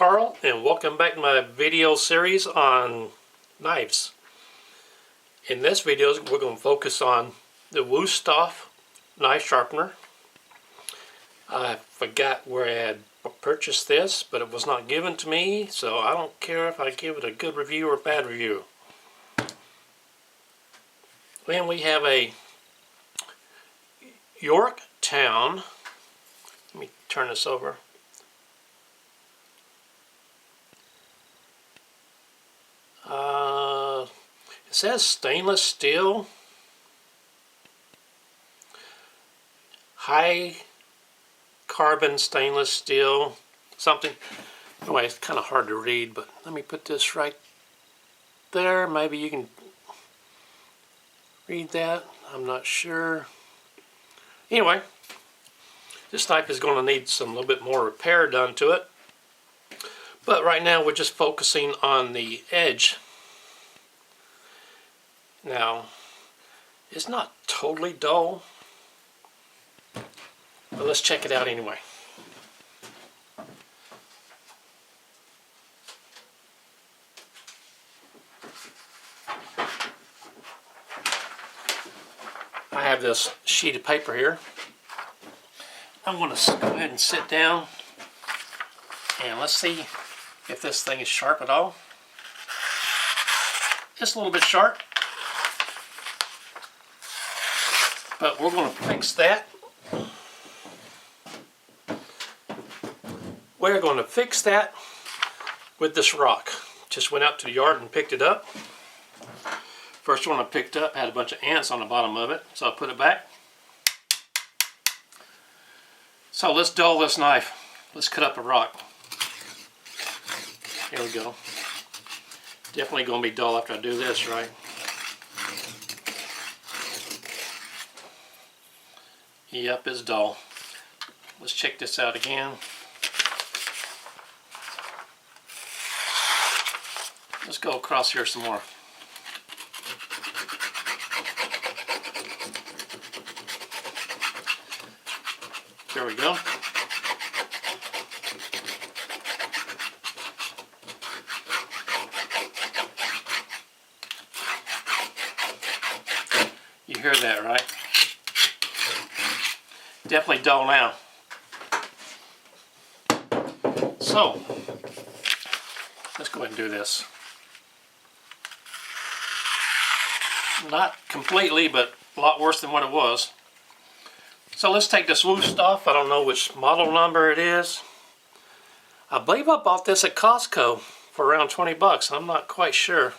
Carl, and welcome back to my video series on knives. In this video we're going to focus on the Wusthof knife sharpener. I forgot where I had purchased this, but it was not given to me, so I don't care if I give it a good review or a bad review. Then we have a Yorktowne. Let me turn this over. It says stainless steel, high carbon stainless steel, something. Anyway, it's kind of hard to read, but let me put this right there. Maybe you can read that. I'm not sure. Anyway, this knife is going to need a little bit more repair done to it. But right now we're just focusing on the edge. Now, it's not totally dull, but let's check it out anyway. I have this sheet of paper here. I'm going to go ahead and sit down and let's see if this thing is sharp at all. It's a little bit sharp, but we're going to fix that. We're going to fix that with this rock. Just went out to the yard and picked it up. First one I picked up had a bunch of ants on the bottom of it, so I put it back. So let's dull this knife. Let's cut up a rock. Here we go. Definitely going to be dull after I do this, right? Yep, it's dull. Let's check this out again. Let's go across here some more. There we go. You hear that, right? Definitely dull now. So, let's go ahead and do this. Not completely, but a lot worse than what it was. So let's take this Wusthof. I don't know which model number it is. I believe I bought this at Costco for around 20 bucks. I'm not quite sure.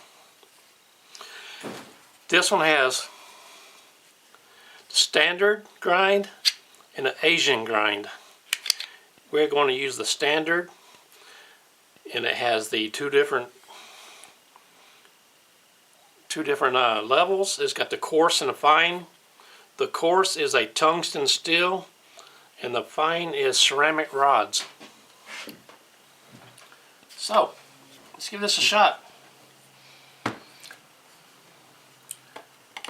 This one has standard grind and an Asian grind. We're going to use the standard, and it has the two different levels. It's got the coarse and the fine. The coarse is a tungsten steel, and the fine is ceramic rods. So, let's give this a shot.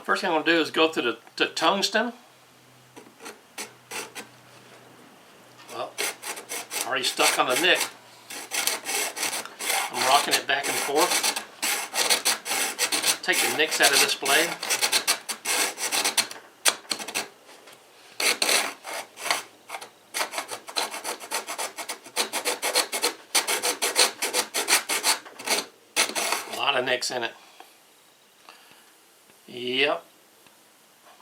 First thing I'm going to do is go through the tungsten. Well, already stuck on the nick. I'm rocking it back and forth. Take the nicks out of this blade. A lot of nicks in it. Yep.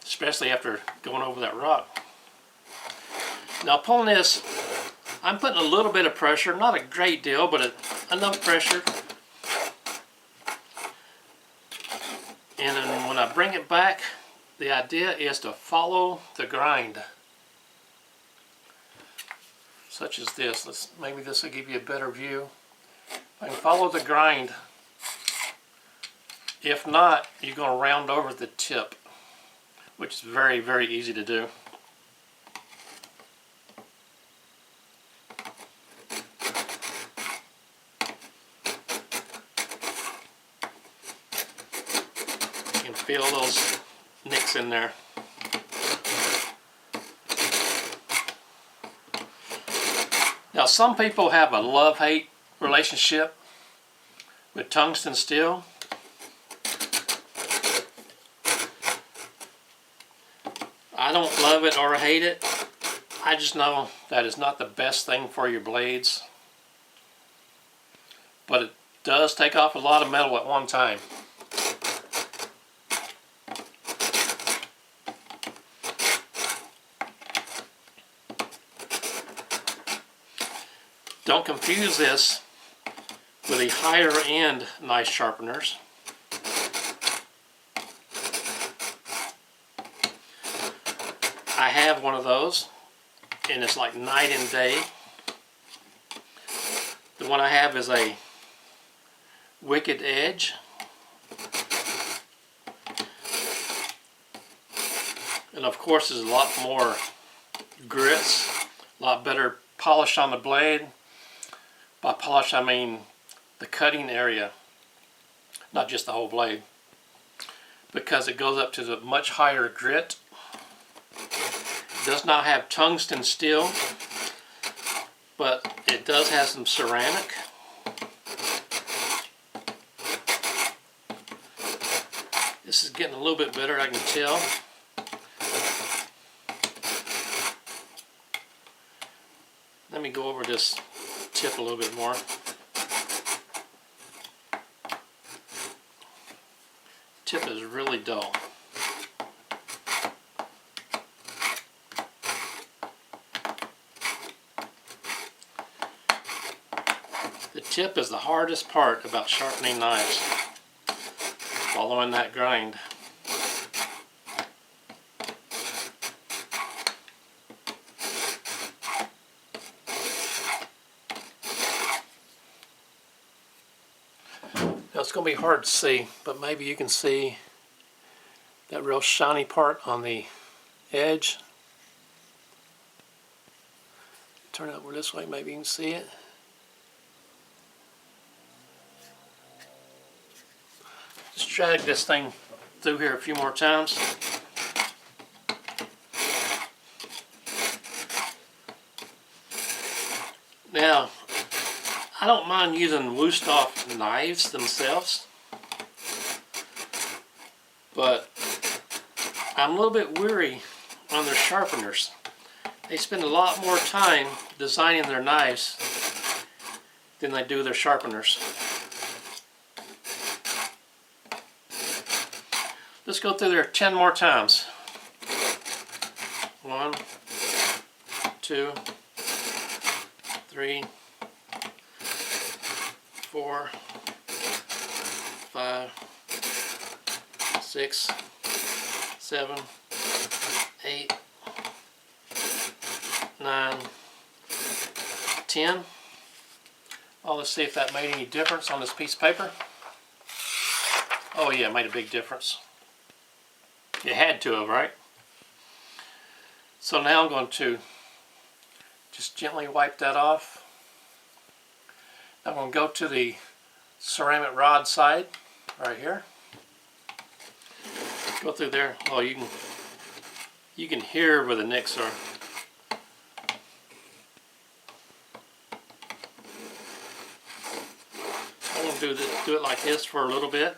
Especially after going over that rock. Now pulling this, I'm putting a little bit of pressure, not a great deal, but enough pressure. And then when I bring it back, the idea is to follow the grind. Such as this. Maybe this will give you a better view. I can follow the grind. If not, you're going to round over the tip, which is very, very easy to do. You can feel those nicks in there. Now some people have a love-hate relationship with tungsten steel. I don't love it or hate it. I just know that it's not the best thing for your blades. But it does take off a lot of metal at one time. Don't confuse this with the higher end knife sharpeners. I have one of those, and it's like night and day. The one I have is a Wicked Edge. And of course there's a lot more grits, a lot better polish on the blade. By polish I mean the cutting area, not just the whole blade, because it goes up to the much higher grit. It does not have tungsten steel, but it does have some ceramic. This is getting a little bit better, I can tell. Let me go over this tip a little bit more. Tip is really dull. The tip is the hardest part about sharpening knives. Following that grind. Now it's going to be hard to see, but maybe you can see that real shiny part on the edge. Turn it over this way, maybe you can see it. Just drag this thing through here a few more times. Now, I don't mind using Wusthof knives themselves, but I'm a little bit weary on their sharpeners. They spend a lot more time designing their knives than they do their sharpeners. Let's go through there 10 more times. 1, 2, 3, 4, 5, 6, 7, 8, 9, 10. Oh, let's see if that made any difference on this piece of paper. Oh yeah, it made a big difference. You had to have, right? So now I'm going to just gently wipe that off. I'm going to go to the ceramic rod side right here. Go through there. Oh, you can hear where the nicks are. I'm going to do it like this for a little bit.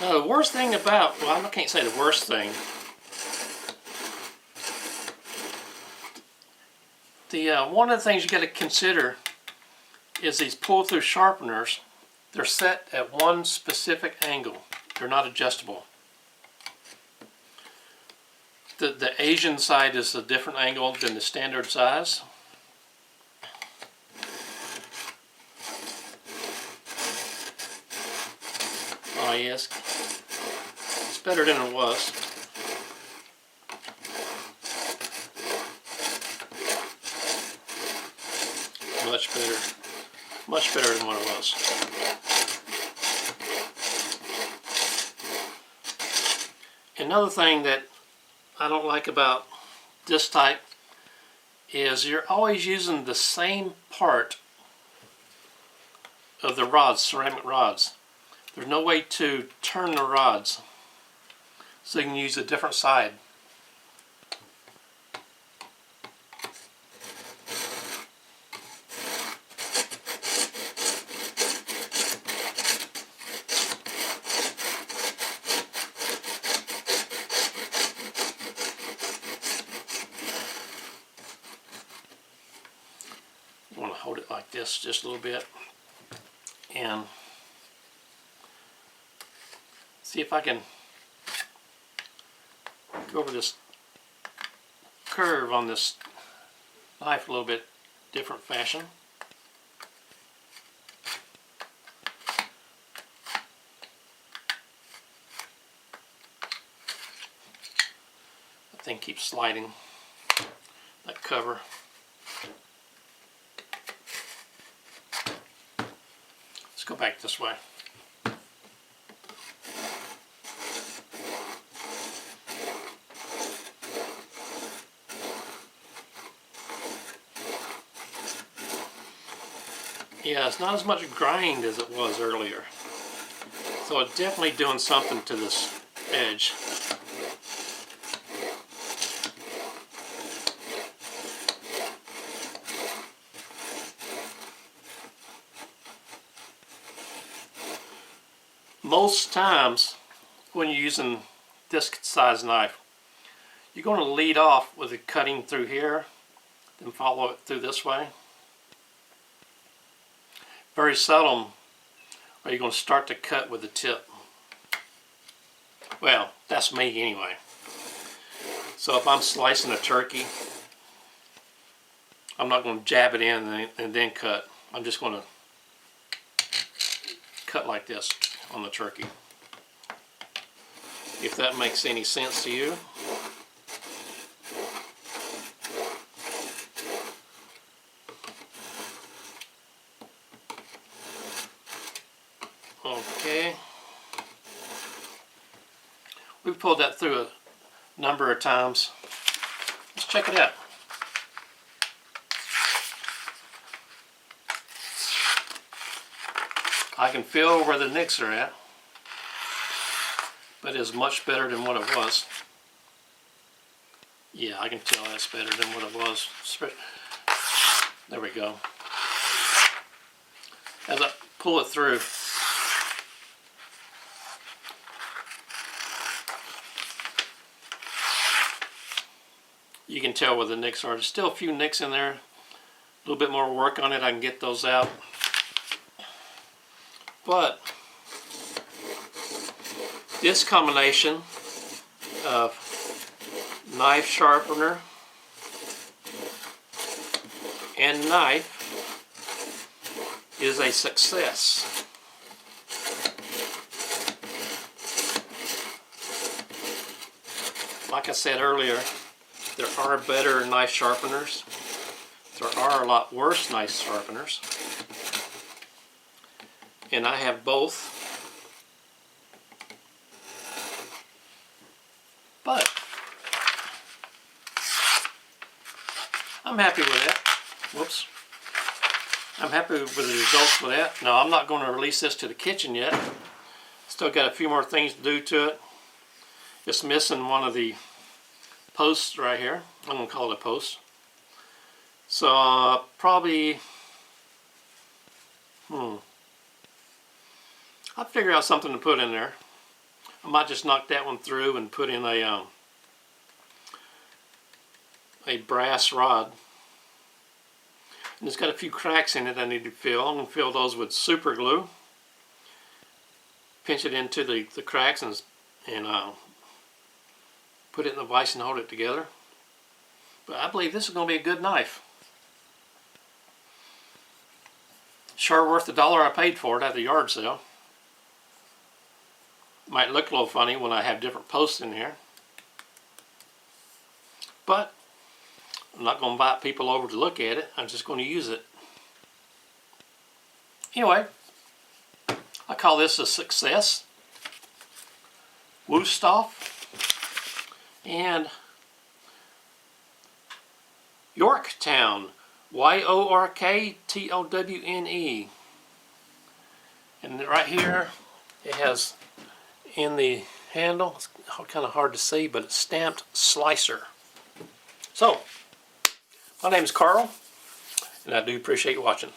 Now the worst thing about, well, I can't say the worst thing. One of the things you got to consider is these pull-through sharpeners. They're set at one specific angle. They're not adjustable. The Asian side is a different angle than the standard size. Oh yes, it's better than it was. Much better than what it was. Another thing that I don't like about this type is you're always using the same part of the rods, ceramic rods. There's no way to turn the rods. so you can use a different side. You want to hold it like this just a little bit and see if I can go over this curve on this knife a little bit different fashion. That thing keeps sliding, that cover. Let's go back this way. Yeah, it's not as much grind as it was earlier. So it's definitely doing something to this edge. Most times when you're using this size knife, you're going to lead off with it cutting through here, then follow it through this way. Very seldom are you going to start to cut with the tip. Well, that's me anyway. So if I'm slicing a turkey, I'm not going to jab it in and then cut. I'm just going to cut like this on the turkey. If that makes any sense to you. Okay. We've pulled that through a number of times. Let's check it out. I can feel where the nicks are at, but it's much better than what it was. Yeah, I can tell that's better than what it was. There we go. As I pull it through, you can tell where the nicks are. There's still a few nicks in there. A little bit more work on it, I can get those out. But this combination of knife sharpener and knife is a success. Like I said earlier, there are better knife sharpeners. There are a lot worse knife sharpeners. And I have both. But I'm happy with that. Whoops. I'm happy with the results with that. Now, I'm not going to release this to the kitchen yet. Still got a few more things to do to it. It's missing one of the posts right here. I'm going to call it a post. So probably, I'll figure out something to put in there. I might just knock that one through and put in a brass rod. And it's got a few cracks in it I need to fill. I'm going to fill those with super glue. Pinch it into the cracks and put it in the vise and hold it together. But I believe this is going to be a good knife. Sure worth the $1 I paid for it at the yard sale. Might look a little funny when I have different posts in here. But I'm not going to invite people over to look at it. I'm just going to use it. Anyway, I call this a success. Wusthof and Yorktowne. Y-O-R-K-T-O-W-N-E. And right here it has in the handle. It's kind of hard to see, but it's stamped slicer. So, my name is Carl, and I do appreciate you watching.